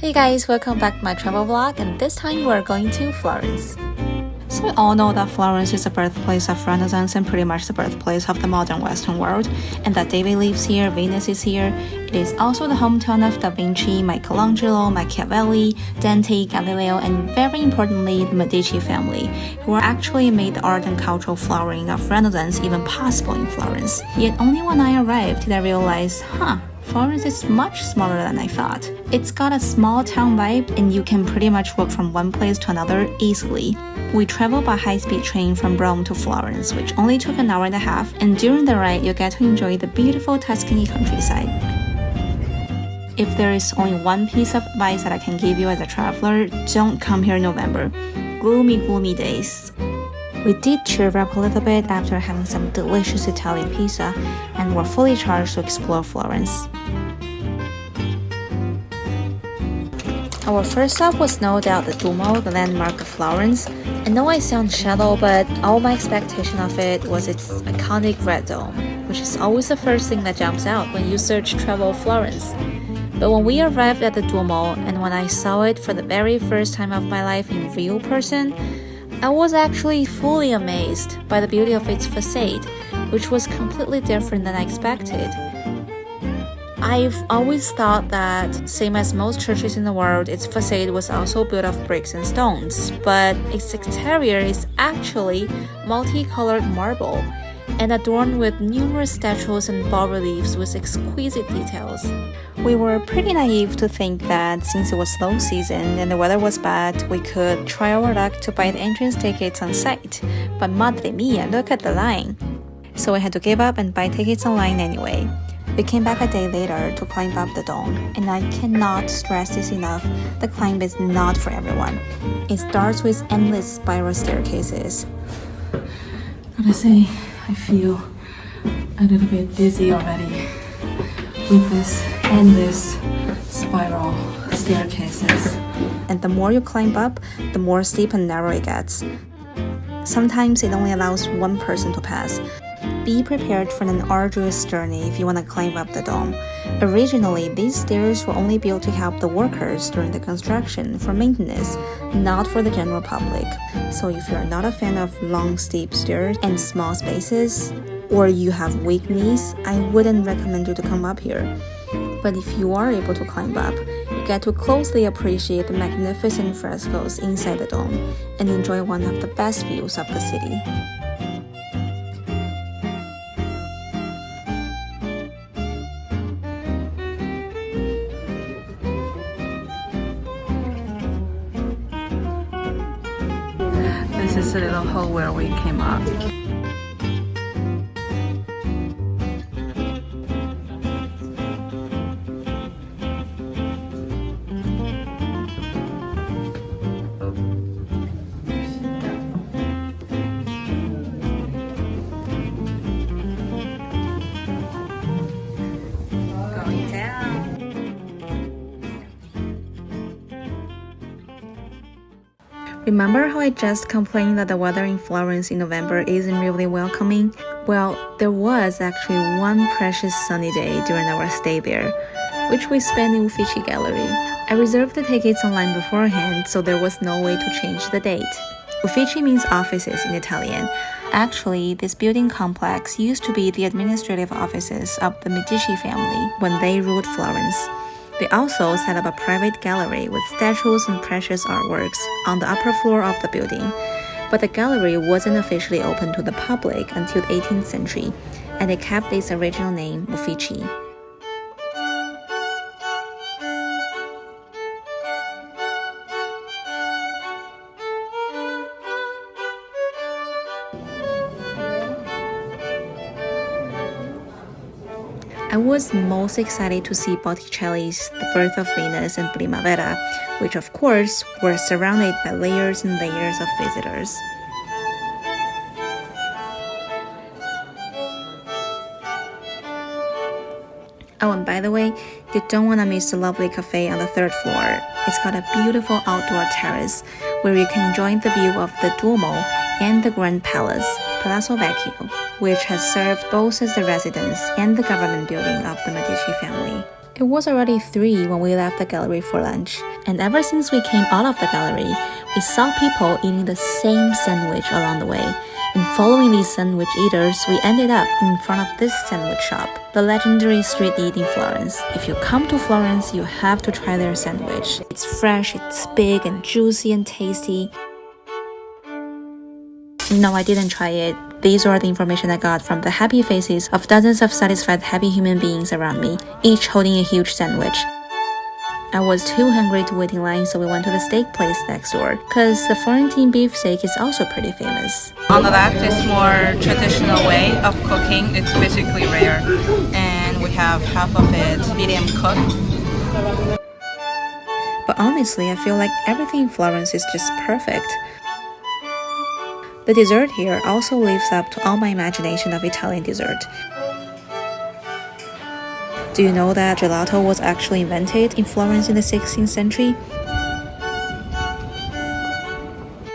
Hey guys, welcome back to my travel vlog, and this time we're going to Florence. So we all know that Florence is the birthplace of Renaissance and pretty much the birthplace of the modern Western world, and that David lives here, Venus is here. It is also the hometown of Da Vinci, Michelangelo, Machiavelli, Dante, Galileo, and very importantly, the Medici family, who actually made the art and cultural flowering of Renaissance even possible in Florence. Yet only when I arrived did I realize, Florence is much smaller than I thought. It's got a small town vibe and you can pretty much walk from one place to another easily. We traveled by high-speed train from Rome to Florence, which only took an hour and a half, and during the ride you get to enjoy the beautiful Tuscany countryside. If there is only one piece of advice that I can give you as a traveler, don't come here in November. Gloomy days. We did cheer up a little bit after having some delicious Italian pizza and were fully charged to explore Florence. Our first stop was no doubt the Duomo, the landmark of Florence. I know I sound shallow, but all my expectation of it was its iconic red dome, which is always the first thing that jumps out when you search travel Florence. But when we arrived at the Duomo and when I saw it for the very first time of my life in real person, I was actually fully amazed by the beauty of its facade, which was completely different than I expected. I've always thought that, same as most churches in the world, its facade was also built of bricks and stones, but its exterior is actually multicolored marble and adorned with numerous statues and bas-reliefs with exquisite details. We were pretty naive to think that since it was low season and the weather was bad, we could try our luck to buy the entrance tickets on site. But madre mia, look at the line! So we had to give up and buy tickets online anyway. We came back a day later to climb up the dome, and I cannot stress this enough, the climb is not for everyone. It starts with endless spiral staircases. Gotta say, I feel a little bit dizzy already with this endless spiral staircases. And the more you climb up, the more steep and narrow it gets. Sometimes it only allows one person to pass. Be prepared for an arduous journey if you want to climb up the dome. Originally, these stairs were only built to help the workers during the construction for maintenance, not for the general public. So if you're not a fan of long steep stairs and small spaces, or you have weak knees, I wouldn't recommend you to come up here. But if you are able to climb up, you get to closely appreciate the magnificent frescoes inside the dome and enjoy one of the best views of the city. This is the little hole where we came up. Going down. Remember how I just complained that the weather in Florence in November isn't really welcoming? Well, there was actually one precious sunny day during our stay there, which we spent in Uffizi Gallery. I reserved the tickets online beforehand, so there was no way to change the date. Uffizi means offices in Italian. Actually, this building complex used to be the administrative offices of the Medici family when they ruled Florence. They also set up a private gallery with statues and precious artworks on the upper floor of the building. But the gallery wasn't officially open to the public until the 18th century, and it kept its original name, Uffizi. I was most excited to see Botticelli's The Birth of Venus and Primavera, which of course were surrounded by layers and layers of visitors. Oh, and by the way, you don't want to miss the lovely cafe on the 3rd floor. It's got a beautiful outdoor terrace where you can enjoy the view of the Duomo and the Grand Palace, Palazzo Vecchio, which has served both as the residence and the government building of the Medici family. It was already 3 when we left the gallery for lunch, and ever since we came out of the gallery, we saw people eating the same sandwich along the way. And following these sandwich eaters, we ended up in front of this sandwich shop, the legendary street eat in Florence. If you come to Florence, you have to try their sandwich. It's fresh, it's big and juicy and tasty. No, I didn't try it. These are the information I got from the happy faces of dozens of satisfied happy human beings around me, each holding a huge sandwich. I was too hungry to wait in line, so we went to the steak place next door, because the Florentine beef steak is also pretty famous. On the left is more traditional way of cooking. It's basically rare, and we have half of it medium cooked. But honestly, I feel like everything in Florence is just perfect. The dessert here also lives up to all my imagination of Italian dessert. Do you know that gelato was actually invented in Florence in the 16th century?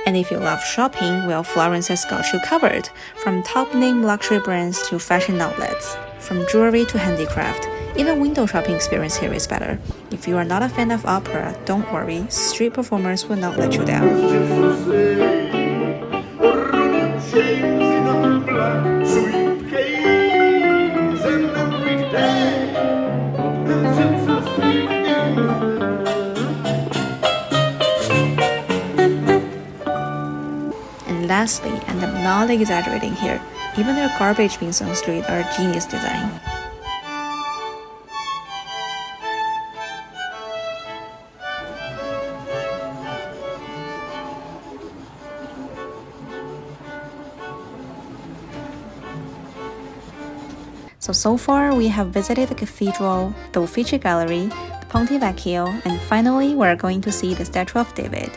And if you love shopping, well, Florence has got you covered. From top-name luxury brands to fashion outlets, from jewelry to handicraft, even window shopping experience here is better. If you are not a fan of opera, don't worry, street performers will not let you down. And lastly, and I'm not exaggerating here, even their garbage bins on the street are a genius design. So far we have visited the cathedral, the Uffizi gallery, the Palazzo Vecchio, and finally we're going to see the statue of David.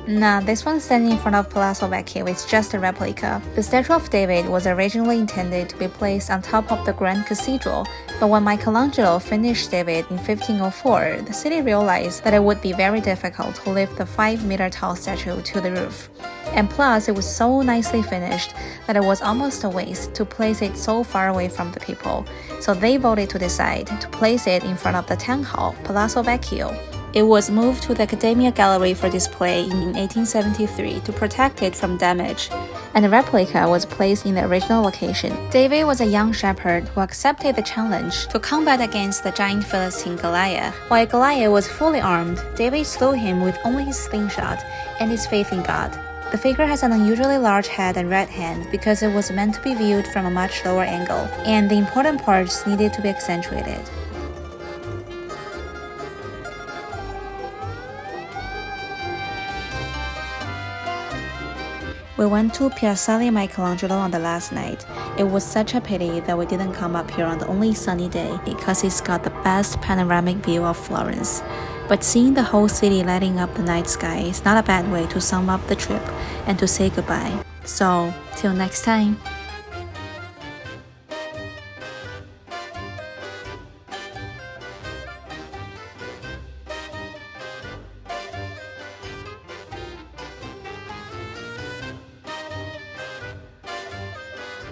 Nah, this one standing in front of Palazzo Vecchio is just a replica. The statue of David was originally intended to be placed on top of the Grand Cathedral, but when Michelangelo finished David in 1504, the city realized that it would be very difficult to lift the 5-meter-tall statue to the roof. And plus, it was so nicely finished that it was almost a waste to place it so far away from the people. So they voted to decide to place it in front of the town hall, Palazzo Vecchio. It was moved to the Accademia Gallery for display in 1873 to protect it from damage, and the replica was placed in the original location. David was a young shepherd who accepted the challenge to combat against the giant Philistine Goliath. While Goliath was fully armed, David slew him with only his slingshot and his faith in God. The figure has an unusually large head and red hand because it was meant to be viewed from a much lower angle, and the important parts needed to be accentuated. We went to Piazzale Michelangelo on the last night. It was such a pity that we didn't come up here on the only sunny day because it's got the best panoramic view of Florence. But seeing the whole city lighting up the night sky is not a bad way to sum up the trip and to say goodbye. So, till next time.